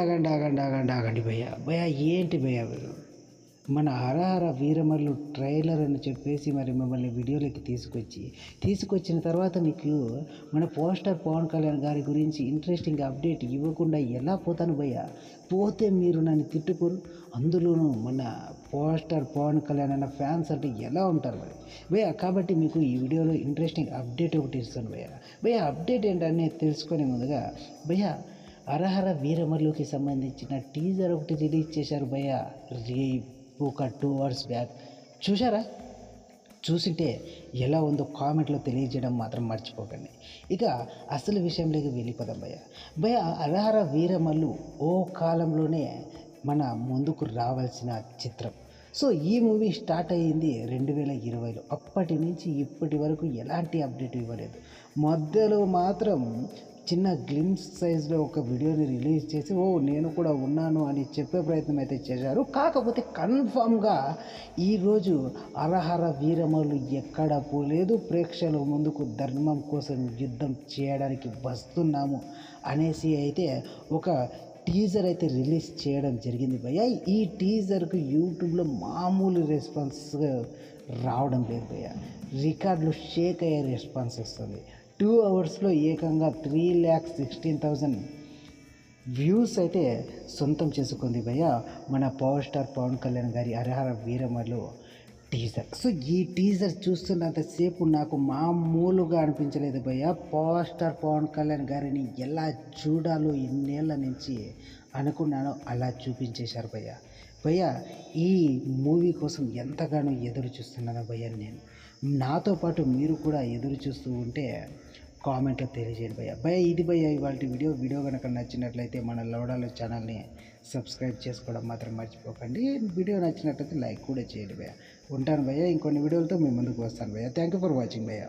ఆగండి భయ్యా. భయ్యా ఏంటి భయ్యా మీరు? మన హరహర వీరమల్లు ట్రైలర్ అని చెప్పేసి మరి మిమ్మల్ని వీడియోలోకి తీసుకొచ్చిన తర్వాత మీకు మన పోస్టర్ పవన్ కళ్యాణ్ గారి గురించి ఇంట్రెస్టింగ్ అప్డేట్ ఇవ్వకుండా ఎలా పోతాను భయ్యా? పోతే మీరు నన్ను తిట్టుకోరు. అందులోనూ మన పోస్టర్ పవన్ కళ్యాణ్ అన్న ఫ్యాన్స్ అంటే ఎలా ఉంటారు మరి భయ్యా? కాబట్టి మీకు ఈ వీడియోలో ఇంట్రెస్టింగ్ అప్డేట్ ఒకటి ఇస్తాను భయ్యా. భయ్యా అప్డేట్ ఏంటనే తెలుసుకునే ముందుగా భయ్యా, హరహర వీరమల్లుకి సంబంధించిన టీజర్ ఒకటి రిలీజ్ చేశారు భయ్యా. ఒక 2 hours బ్యాక్ చూసారా? చూసింటే ఎలా ఉందో కామెంట్లో తెలియజేయడం మాత్రం మర్చిపోకండి. ఇక అసలు విషయంలోకి వెళ్ళిపోదాం భయ్యా. హరహర వీరమల్లు ఓ కాలంలోనే మన ముందుకు రావాల్సిన చిత్రం. సో ఈ మూవీ స్టార్ట్ అయ్యింది 2020లో. అప్పటి నుంచి ఇప్పటి వరకు ఎలాంటి అప్డేట్ ఇవ్వలేదు. మధ్యలో మాత్రం చిన్న గ్లిమ్స్ సైజ్లో ఒక వీడియోని రిలీజ్ చేసి నేను కూడా ఉన్నాను అని చెప్పే ప్రయత్నం అయితే చేశారు. కాకపోతే కన్ఫామ్గా ఈరోజు హరహర వీరమల్లు ఎక్కడ పోలేదు, ప్రేక్షకుల ముందుకు ధర్మం కోసం యుద్ధం చేయడానికి వస్తున్నాము అనేసి అయితే ఒక టీజర్ అయితే రిలీజ్ చేయడం జరిగింది భయ్యా. ఈ టీజర్కు యూట్యూబ్లో మామూలు రెస్పాన్స్ రావడం లేదు భయ్యా. రికార్డులు షేక్ అయ్యే రెస్పాన్స్ వస్తుంది. 2 hours ఏకంగా 3,16,000 వ్యూస్ అయితే సొంతం చేసుకుంది భయ్యా మన పవర్ స్టార్ పవన్ కళ్యాణ్ గారి హరహర వీరమల్లు టీజర్. సో ఈ టీజర్ చూస్తున్నంతసేపు నాకు మామూలుగా అనిపించలేదు భయ్యా. పవర్ స్టార్ పవన్ కళ్యాణ్ గారిని ఎలా చూడాలో ఇన్నేళ్ల నుంచి అనుకున్నానో అలా చూపించేశారు భయ్యా. ఈ మూవీ కోసం ఎంతగానో ఎదురు చూస్తున్నాను భయ్యా నేను. నాతో పాటు మీరు కూడా ఎదురు చూస్తూ ఉంటే కామెంట్లో తెలియజేయండి భయ్యా. ఇది భయ్యా ఇవాళ వీడియో కనుక నచ్చినట్లయితే మన లవడాలో ఛానల్ని సబ్స్క్రైబ్ చేసుకోవడం మాత్రం మర్చిపోకండి. వీడియో నచ్చినట్లయితే లైక్ కూడా చేయండి భయ్యా. ఉంటాను భయ్యా. ఇంకొన్ని వీడియోలతో మీ ముందుకు వస్తాను భయ్యా. థ్యాంక్ యూ ఫర్ వాచింగ్ భయ్యా.